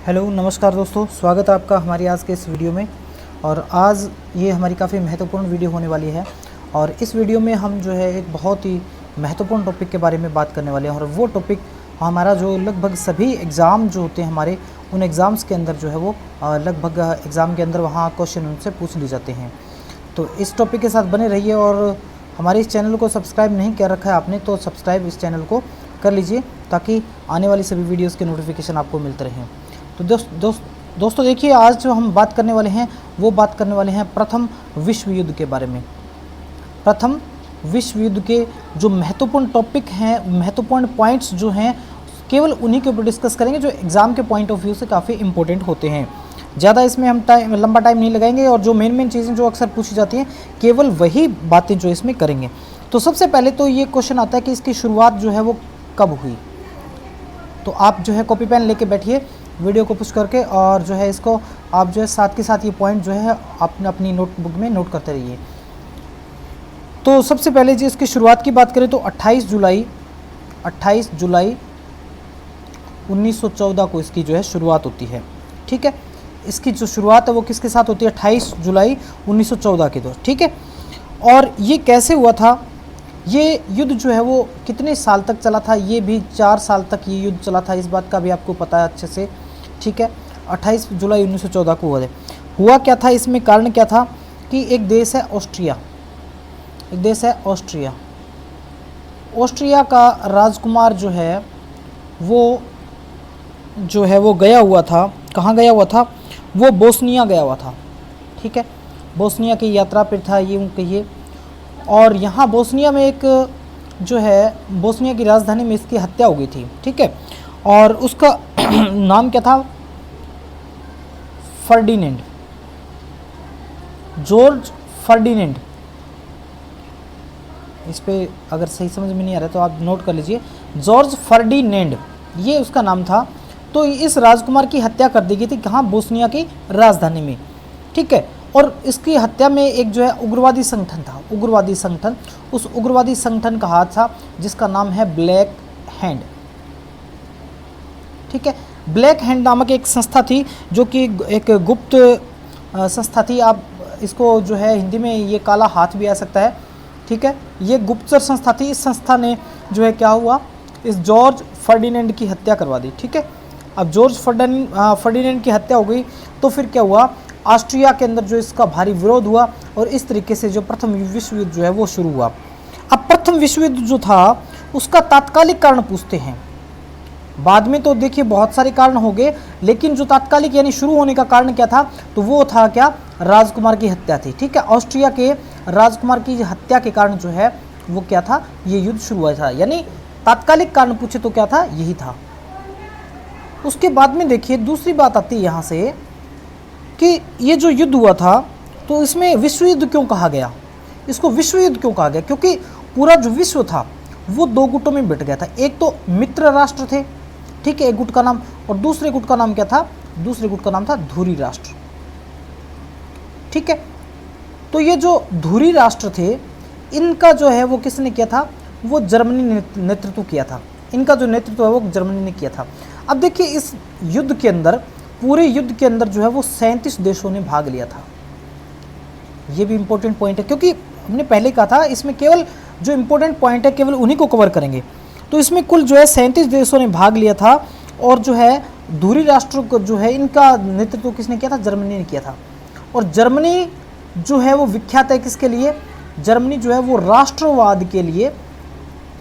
Hello नमस्कार दोस्तों, स्वागत है आपका हमारी आज के इस वीडियो में। और आज ये हमारी काफ़ी महत्वपूर्ण वीडियो होने वाली है। और इस वीडियो में हम जो है एक बहुत ही महत्वपूर्ण टॉपिक के बारे में बात करने वाले हैं। और वो टॉपिक हमारा जो लगभग सभी एग्ज़ाम जो होते हैं हमारे, उन एग्ज़ाम्स के अंदर जो है वो लगभग एग्ज़ाम के अंदर वहाँ क्वेश्चन उनसे पूछ लिए जाते हैं। तो इस टॉपिक के साथ बने रहिए। और हमारे इस चैनल को सब्सक्राइब नहीं कर रखा है आपने तो सब्सक्राइब इस चैनल को कर लीजिए, ताकि आने वाली सभी वीडियोज़ के नोटिफिकेशन आपको मिलते रहें। तो दोस्तों देखिए, आज जो हम बात करने वाले हैं वो बात करने वाले हैं प्रथम विश्व युद्ध के बारे में। प्रथम विश्व युद्ध के जो महत्वपूर्ण टॉपिक हैं, महत्वपूर्ण पॉइंट्स जो हैं, केवल उन्हीं के ऊपर डिस्कस करेंगे जो एग्ज़ाम के पॉइंट ऑफ व्यू से काफ़ी इंपॉर्टेंट होते हैं। ज़्यादा इसमें हम लंबा टाइम नहीं लगाएंगे और जो मेन चीज़ें जो अक्सर पूछी जाती हैं केवल वही बातें जो इसमें करेंगे। तो सबसे पहले तो ये क्वेश्चन आता है कि इसकी शुरुआत जो है वो कब हुई। तो आप जो है कॉपी पेन लेके बैठिए वीडियो को पुश करके, और जो है इसको आप जो है साथ के साथ ये पॉइंट जो है आपने अपनी नोटबुक में नोट करते रहिए। तो सबसे पहले जी इसकी शुरुआत की बात करें तो 28 जुलाई 1914 को इसकी जो है शुरुआत होती है। ठीक है, इसकी जो शुरुआत है वो किसके साथ होती है? 28 जुलाई 1914 के दौर। ठीक है, और ये कैसे हुआ था? ये युद्ध जो है वो कितने साल तक चला था? ये भी 4 साल तक ये युद्ध चला था, इस बात का भी आपको पता है अच्छे से। ठीक है, 28 जुलाई 1914 को हुआ क्या था? इसमें कारण क्या था कि एक देश है ऑस्ट्रिया का राजकुमार जो है वो गया हुआ था। कहाँ गया हुआ था? वो बोस्निया गया हुआ था। ठीक है, बोस्निया की यात्रा पर था ये कहिए। और यहाँ बोस्निया में एक जो है बोस्निया की राजधानी में इसकी हत्या हो गई थी। ठीक है, और उसका नाम क्या था? Ferdinand, George Ferdinand. इस पे अगर सही समझ में नहीं आ रहा तो आप नोट कर लीजिए, जॉर्ज फर्डिनेंड ये उसका नाम था। तो इस राजकुमार की हत्या कर दी गई थी। कहाँ? बोस्निया की राजधानी में। ठीक है, और इसकी हत्या में एक जो है उग्रवादी संगठन था, उस उग्रवादी संगठन का हाथ था जिसका नाम है ब्लैक हैंड। ठीक है, ब्लैक हैंड नामक एक संस्था थी जो कि एक गुप्त संस्था थी। आप इसको जो है हिंदी में ये काला हाथ भी आ सकता है। ठीक है, ये गुप्तचर संस्था थी। इस संस्था ने जो है क्या हुआ, इस जॉर्ज फर्डिनेंड की हत्या करवा दी। ठीक है, अब जॉर्ज फर्डिनेंड की हत्या हो गई तो फिर क्या हुआ? ऑस्ट्रिया के अंदर जो इसका भारी विरोध हुआ और इस तरीके से जो प्रथम विश्व युद्ध जो है वो शुरू हुआ। अब प्रथम विश्व युद्ध जो था उसका तात्कालिक कारण पूछते हैं। बाद में तो देखिए बहुत सारे कारण हो गए, लेकिन जो तात्कालिक यानी शुरू होने का कारण क्या था? तो वो था क्या? राजकुमार की हत्या थी। ठीक है, ऑस्ट्रिया के राजकुमार की हत्या के कारण जो है वो क्या था? ये युद्ध शुरू हुआ था। यानी तात्कालिक कारण पूछे तो क्या था? यही था। उसके बाद में देखिए दूसरी बात आती है यहाँ से कि ये जो युद्ध हुआ था तो इसमें विश्व युद्ध क्यों कहा गया? इसको विश्व युद्ध क्यों कहा गया? क्योंकि पूरा जो विश्व था वो दो गुटों में बट गया था। एक तो मित्र राष्ट्र थे, ठीक है, एक गुट का नाम, और दूसरे गुट का नाम क्या था? दूसरे गुट का नाम था धुरी राष्ट्र। ठीक है, तो ये जो धुरी राष्ट्र थे इनका जो है वो किसने किया था? वो जर्मनी ने नेतृत्व किया था। इनका जो नेतृत्व है वो जर्मनी ने किया था। अब देखिए इस युद्ध के अंदर, पूरे युद्ध के अंदर जो है वो 37 देशों ने भाग लिया था। ये भी इंपॉर्टेंट पॉइंट है, क्योंकि हमने पहले कहा था इसमें केवल जो इंपॉर्टेंट पॉइंट है केवल उन्हीं को कवर करेंगे। तो इसमें कुल जो है 37 देशों ने भाग लिया था। और जो है धुरी राष्ट्र को जो है इनका नेतृत्व किसने किया था? जर्मनी ने किया था। और जर्मनी जो है वो विख्यात है किसके लिए? जर्मनी जो है वो राष्ट्रवाद के लिए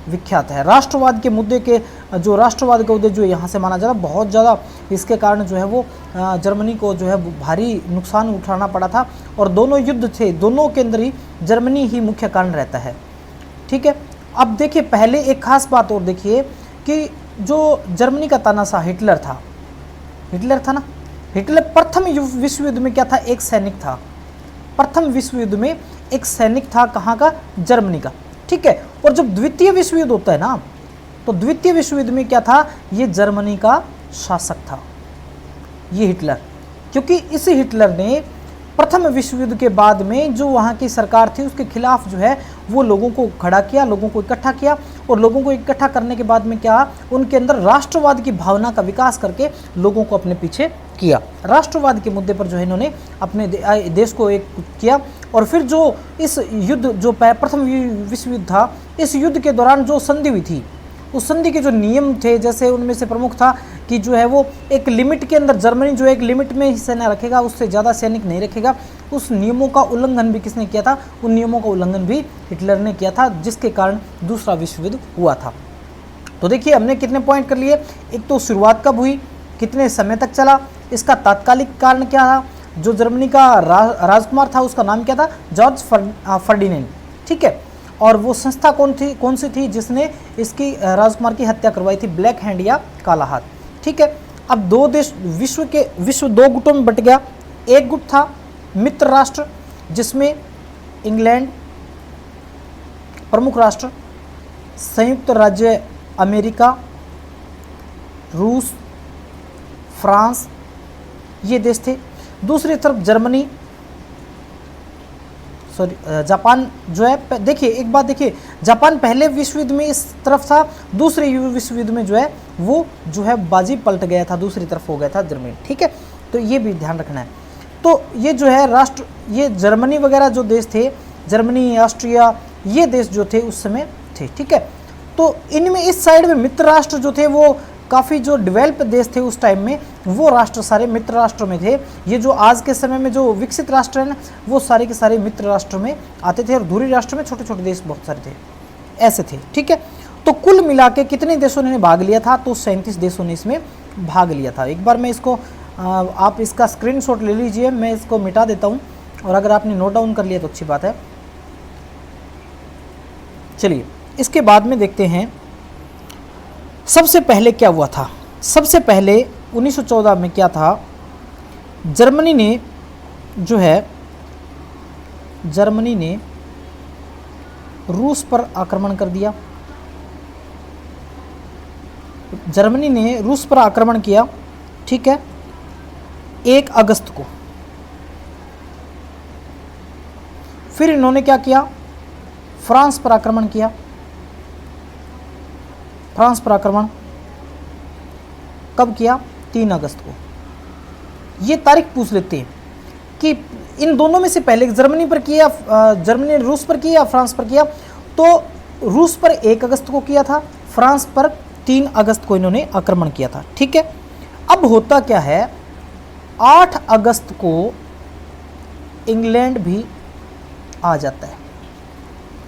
विख्यात है। राष्ट्रवाद के मुद्दे के जो राष्ट्रवाद का उद्देश्य जो यहाँ से माना जा रहा है बहुत ज़्यादा, इसके कारण जो है वो जर्मनी को जो है भारी नुकसान उठाना पड़ा था। और दोनों युद्ध थे, दोनों के अंदर ही जर्मनी ही मुख्य कारण रहता है। ठीक है, अब देखिए पहले एक खास बात और देखिए कि जो जर्मनी का तानाशाह हिटलर था ना, हिटलर प्रथम विश्व युद्ध में क्या था? एक सैनिक था। प्रथम विश्व युद्ध में एक सैनिक था। कहाँ का? जर्मनी का। ठीक है, और जब द्वितीय विश्व युद्ध होता है ना, तो द्वितीय विश्व युद्ध में क्या था? ये जर्मनी का शासक था, ये हिटलर। क्योंकि इस हिटलर ने प्रथम विश्व युद्ध के बाद में जो वहाँ की सरकार थी उसके खिलाफ जो है वो लोगों को खड़ा किया, लोगों को इकट्ठा किया, और लोगों को इकट्ठा करने के बाद में क्या, उनके अंदर राष्ट्रवाद की भावना का विकास करके लोगों को अपने पीछे किया। राष्ट्रवाद के मुद्दे पर जो है इन्होंने अपने देश को एक किया। और फिर जो इस युद्ध, जो प्रथम विश्व युद्ध था, इस युद्ध के दौरान जो संधि हुई थी, उस संधि के जो नियम थे, जैसे उनमें से प्रमुख था कि जो है वो एक लिमिट के अंदर, जर्मनी जो एक लिमिट में ही सेना रखेगा, उससे ज़्यादा सैनिक नहीं रखेगा। उस नियमों का उल्लंघन भी किसने किया था? उन नियमों का उल्लंघन भी हिटलर ने किया था, जिसके कारण दूसरा विश्व युद्ध हुआ था। तो देखिए हमने कितने पॉइंट कर लिए। एक तो शुरुआत कब हुई, कितने समय तक चला, इसका तात्कालिक कारण क्या था, जो जर्मनी का राजकुमार था उसका नाम क्या था? जॉर्ज फर्डिनेंड, ठीक है। और वो संस्था कौन सी थी जिसने इसकी राजकुमार की हत्या करवाई थी? ब्लैक हैंड या काला हाथ, ठीक है। अब दो देश, विश्व दो गुटों में बट गया। एक गुट था मित्र राष्ट्र, जिसमें इंग्लैंड प्रमुख राष्ट्र, संयुक्त राज्य अमेरिका, रूस, फ्रांस, ये देश थे। दूसरी तरफ जर्मनी, जापान जो है, देखिए एक बात देखिए, जापान पहले विश्व युद्ध में इस तरफ था, दूसरे विश्व युद्ध में जो है वो जो है बाजी पलट गया था, दूसरी तरफ हो गया था जर्मनी, ठीक है। तो ये भी ध्यान रखना है। तो ये जो है राष्ट्र, ये जर्मनी वगैरह जो देश थे, जर्मनी, ऑस्ट्रिया, ये देश जो थे उस समय थे, ठीक है। तो इनमें इस साइड में मित्र राष्ट्र जो थे वो काफ़ी जो डेवलप देश थे उस टाइम में, वो राष्ट्र सारे मित्र राष्ट्रों में थे। ये जो आज के समय में जो विकसित राष्ट्र हैं ना, वो सारे के सारे मित्र राष्ट्रों में आते थे, और दूरी राष्ट्र में छोटे छोटे देश बहुत सारे थे, ऐसे थे, ठीक है। तो कुल मिला के कितने देशों ने भाग लिया था? तो 37 देशों ने इसमें भाग लिया था। एक बार मैं इसको आप इसका स्क्रीनशॉट ले लीजिए, मैं इसको मिटा देता हूँ, और अगर आपने नोट डाउन कर लिया तो अच्छी बात है। चलिए इसके बाद में देखते हैं सबसे पहले क्या हुआ था। सबसे पहले 1914 में क्या था, जर्मनी ने जो है, जर्मनी ने रूस पर आक्रमण कर दिया। जर्मनी ने रूस पर आक्रमण किया, ठीक है, 1 अगस्त को। फिर इन्होंने क्या किया? फ्रांस पर आक्रमण किया। फ्रांस पर आक्रमण कब किया? 3 अगस्त को। ये तारीख पूछ लेते हैं कि इन दोनों में से पहले जर्मनी पर किया, जर्मनी ने रूस पर किया या फ्रांस पर किया? तो रूस पर 1 अगस्त को किया था, फ्रांस पर 3 अगस्त को इन्होंने आक्रमण किया था, ठीक है। अब होता क्या है, 8 अगस्त को इंग्लैंड भी आ जाता है।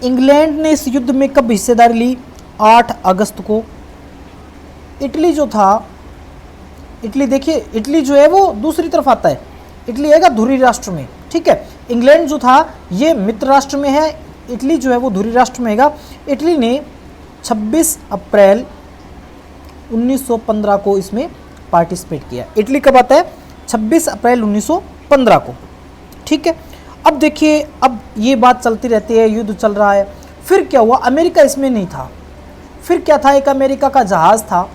इंग्लैंड ने इस युद्ध में कब हिस्सेदारी ली? 8 अगस्त को। इटली जो था, इटली देखिए, इटली जो है वो दूसरी तरफ आता है, इटली आएगा धुरी राष्ट्र में, ठीक है। इंग्लैंड जो था ये मित्र राष्ट्र में है, इटली जो है वो धुरी राष्ट्र में आएगा। इटली ने 26 अप्रैल 1915 को इसमें पार्टिसिपेट किया। इटली कब आता है? 26 अप्रैल 1915 को, ठीक है। अब देखिए, अब ये बात चलती रहती है, युद्ध चल रहा है। फिर क्या हुआ? अमेरिका इसमें नहीं था। फिर क्या था? एक अमेरिका का जहाज था,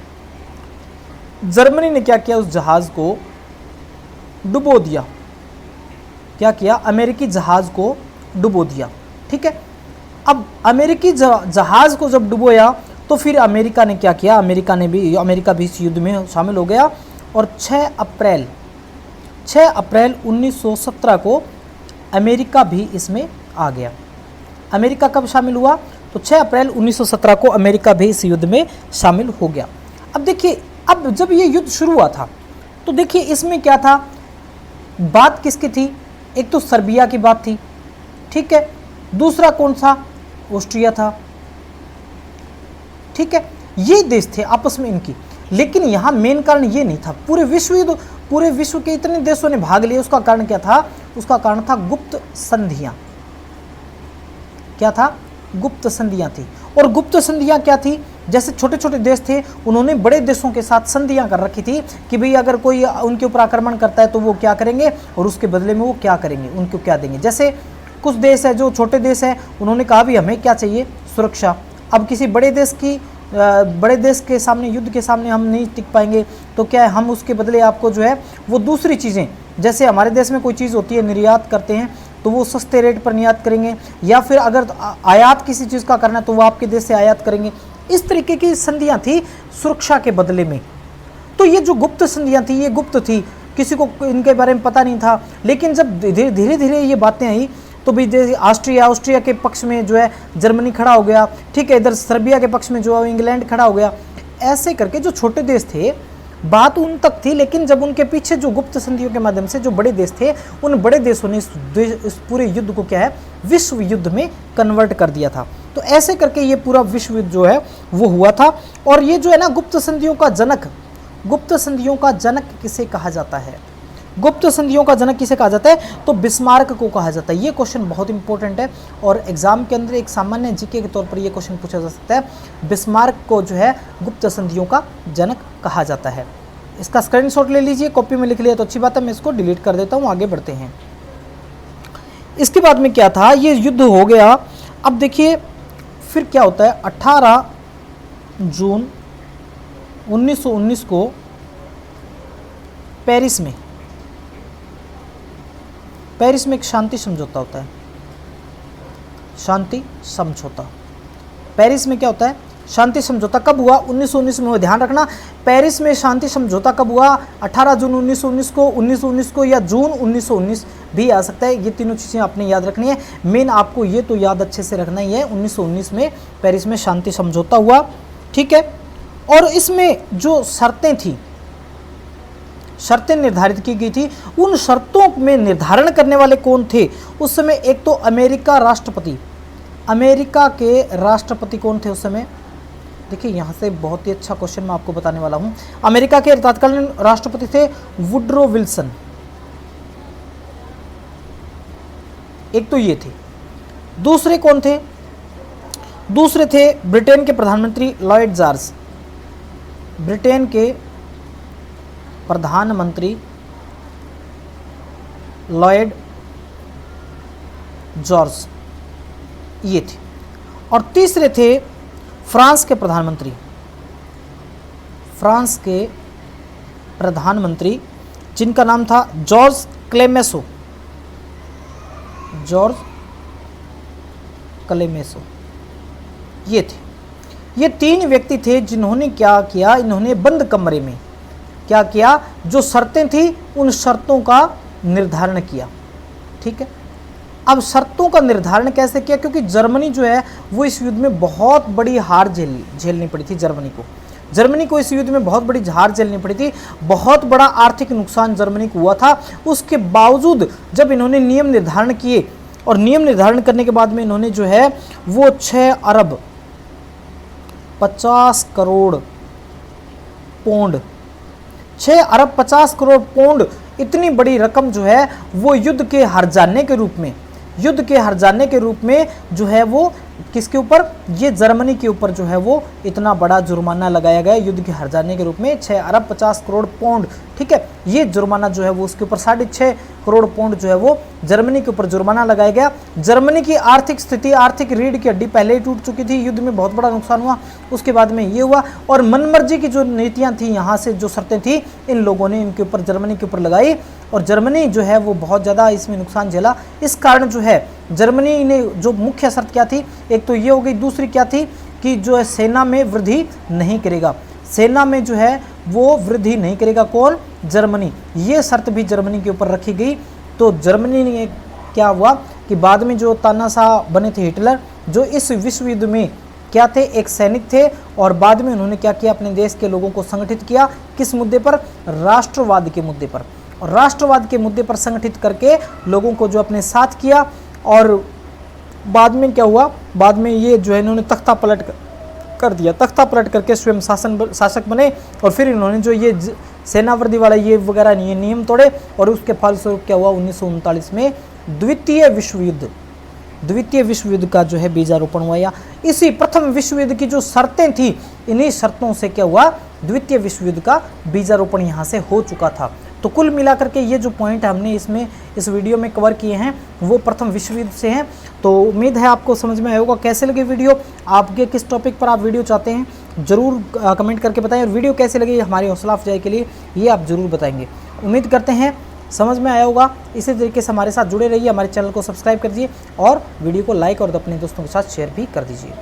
जर्मनी ने क्या किया? उस जहाज को डुबो दिया। क्या किया? अमेरिकी जहाज को डुबो दिया, ठीक है। अब अमेरिकी जहाज को जब डुबोया तो फिर अमेरिका ने क्या किया? अमेरिका भी इस युद्ध में शामिल हो गया, और 6 अप्रैल 1917 को अमेरिका भी इसमें आ गया। अमेरिका कब शामिल हुआ? तो 6 अप्रैल 1917 को अमेरिका भी इस युद्ध में शामिल हो गया। अब देखिए, अब जब ये युद्ध शुरू हुआ था तो देखिए इसमें क्या था, बात किसकी थी? एक तो सर्बिया की बात थी, ठीक है। दूसरा कौन था? ऑस्ट्रिया था, ठीक है। ये देश थे आपस में इनकी। लेकिन यहाँ मेन कारण ये नहीं था। पूरे विश्व के इतने देशों ने भाग लिया, उसका कारण क्या था? उसका कारण था गुप्त संधियां। क्या था? गुप्त संधियां थी। और गुप्त संधियां क्या थी? जैसे छोटे छोटे देश थे, उन्होंने बड़े देशों के साथ संधियां कर रखी थी कि भाई अगर कोई उनके ऊपर आक्रमण करता है तो वो क्या करेंगे, और उसके बदले में वो क्या करेंगे, उनको क्या देंगे। जैसे कुछ देश है जो छोटे देश है, उन्होंने कहा भी हमें क्या चाहिए? सुरक्षा। अब किसी बड़े देश की बड़े देश के सामने, युद्ध के सामने हम नहीं टिक पाएंगे, तो क्या है, हम उसके बदले आपको जो है वो दूसरी चीज़ें, जैसे हमारे देश में कोई चीज़ होती है निर्यात करते हैं तो वो सस्ते रेट पर निर्यात करेंगे, या फिर अगर आयात किसी चीज़ का करना है तो वो आपके देश से आयात करेंगे। इस तरीके की संधियाँ थी सुरक्षा के बदले में। तो ये जो गुप्त संधियाँ थी ये गुप्त थी, किसी को इनके बारे में पता नहीं था। लेकिन जब धीरे धीरे ये बातें आई तो भी ऑस्ट्रिया के पक्ष में जो है जर्मनी खड़ा हो गया, ठीक है, इधर सर्बिया के पक्ष में जो है इंग्लैंड खड़ा हो गया। ऐसे करके जो छोटे देश थे बात उन तक थी, लेकिन जब उनके पीछे जो गुप्त संधियों के माध्यम से जो बड़े देश थे, उन बड़े देशों ने इस पूरे युद्ध को क्या है विश्व युद्ध में कन्वर्ट कर दिया था। तो ऐसे करके ये पूरा विश्व युद्ध जो है वो हुआ था। और ये जो है ना गुप्त संधियों का जनक किसे कहा जाता है? गुप्त संधियों का जनक किसे कहा जाता है? तो बिस्मार्क को कहा जाता है। ये क्वेश्चन बहुत इंपॉर्टेंट है और एग्जाम के अंदर एक सामान्य जीके के तौर पर ये क्वेश्चन पूछा जा सकता है। बिस्मार्क को जो है गुप्त संधियों का जनक कहा जाता है। इसका स्क्रीनशॉट ले लीजिए, कॉपी में लिख लिया तो अच्छी बात है, मैं इसको डिलीट कर देता हूँ। आगे बढ़ते हैं। इसके बाद में क्या था, ये युद्ध हो गया। अब देखिए फिर क्या होता है, 18 जून 1919 को पेरिस में एक शांति समझौता होता है। शांति समझौता पेरिस में क्या होता है? शांति समझौता कब हुआ? 1919 में हुआ। ध्यान रखना, पेरिस में शांति समझौता कब हुआ? 18 जून 1919 को या जून 1919 भी आ सकता है। ये तीनों चीज़ें आपने याद रखनी है। मेन आपको ये तो याद अच्छे से रखना ही है, 1919 में पेरिस में शांति समझौता हुआ, ठीक है। और इसमें जो शर्तें निर्धारित की गई थी, उन शर्तों में निर्धारण करने वाले कौन थे उस समय? एक तो अमेरिका के राष्ट्रपति कौन थे उस समय? देखिए यहाँ से बहुत ही अच्छा क्वेश्चन मैं आपको बताने वाला हूँ। अमेरिका के तत्कालीन राष्ट्रपति थे वुडरो विल्सन, एक तो ये थे। दूसरे कौन थे? दूसरे थे ब्रिटेन के प्रधानमंत्री लॉयड जॉर्ज। ब्रिटेन के प्रधानमंत्री लॉयड जॉर्ज ये थे। और तीसरे थे फ्रांस के प्रधानमंत्री जिनका नाम था जॉर्ज क्लेमेंसो। ये थे। ये तीन व्यक्ति थे जिन्होंने क्या किया, इन्होंने बंद कमरे में क्या किया, जो शर्तें थी उन शर्तों का निर्धारण किया, ठीक है। अब शर्तों का निर्धारण कैसे किया? क्योंकि जर्मनी जो है वो इस युद्ध में बहुत बड़ी हार झेलनी पड़ी थी। जर्मनी को इस युद्ध में बहुत बड़ी हार झेलनी पड़ी थी, बहुत बड़ा आर्थिक नुकसान जर्मनी को हुआ था। उसके बावजूद जब इन्होंने नियम निर्धारण किए, और नियम निर्धारण करने के बाद में इन्होंने जो है वो 6 अरब 50 करोड़ पौंड 6 अरब 50 करोड़ पौंड इतनी बड़ी रकम जो है वो युद्ध के हार जाने के रूप में जो है वो किसके ऊपर? ये जर्मनी के ऊपर जो है वो इतना बड़ा जुर्माना लगाया गया युद्ध के हार जाने के रूप में 6 अरब 50 करोड़ पौंड, ठीक है। ये जुर्माना जो है वो उसके ऊपर 6.5 करोड़ पौंड जो है वो जर्मनी के ऊपर जुर्माना लगाया गया। जर्मनी की आर्थिक स्थिति, आर्थिक रीढ़ की हड्डी पहले ही टूट चुकी थी, युद्ध में बहुत बड़ा नुकसान हुआ, उसके बाद में ये हुआ। और मनमर्जी की जो नीतियाँ थी, यहाँ से जो शर्तें थी इन लोगों ने इनके ऊपर जर्मनी के ऊपर लगाई, और जर्मनी जो है वो बहुत ज़्यादा इसमें नुकसान झेला। इस कारण जो है जर्मनी ने जो मुख्य शर्त क्या थी, एक तो ये हो गई, दूसरी क्या थी कि जो है सेना में वृद्धि नहीं करेगा, सेना में जो है वो वृद्धि नहीं करेगा। कौन? जर्मनी। ये शर्त भी जर्मनी के ऊपर रखी गई। तो जर्मनी ने क्या हुआ कि बाद में जो तानाशाह बने थे हिटलर, जो इस विश्व युद्ध में क्या थे? एक सैनिक थे, और बाद में उन्होंने क्या किया? अपने देश के लोगों को संगठित किया। किस मुद्दे पर? राष्ट्रवाद के मुद्दे पर। और राष्ट्रवाद के मुद्दे पर संगठित करके लोगों को जो अपने साथ किया। और बाद में क्या हुआ? बाद में ये जो है इन्होंने तख्ता पलट कर दिया, तख्ता पलट करके स्वयं शासक बने, और फिर इन्होंने जो ये सेनावर्दी वाला ये वगैरह ये नियम तोड़े, और उसके फलस्वरूप क्या हुआ? 1939 में द्वितीय विश्व युद्ध का जो है बीजारोपण हुआ। या इसी प्रथम विश्व युद्ध की जो शर्तें थी, इन्हीं शर्तों से क्या हुआ? द्वितीय विश्व युद्ध का बीजारोपण यहाँ से हो चुका था। तो कुल मिलाकर के ये जो पॉइंट हमने इस वीडियो में कवर किए हैं वो प्रथम विश्व युद्ध से हैं। तो उम्मीद है आपको समझ में आएगा। कैसे लगे वीडियो, आपके किस टॉपिक पर आप वीडियो चाहते हैं, ज़रूर कमेंट करके बताएं, और वीडियो कैसे लगी हमारी हौसला अफजाई के लिए ये आप ज़रूर बताएंगे। उम्मीद करते हैं समझ में आया होगा। इसी तरीके से हमारे साथ जुड़े रहिए, हमारे चैनल को सब्सक्राइब कर दीजिए और वीडियो को लाइक और अपने दोस्तों के साथ शेयर भी कर दीजिए।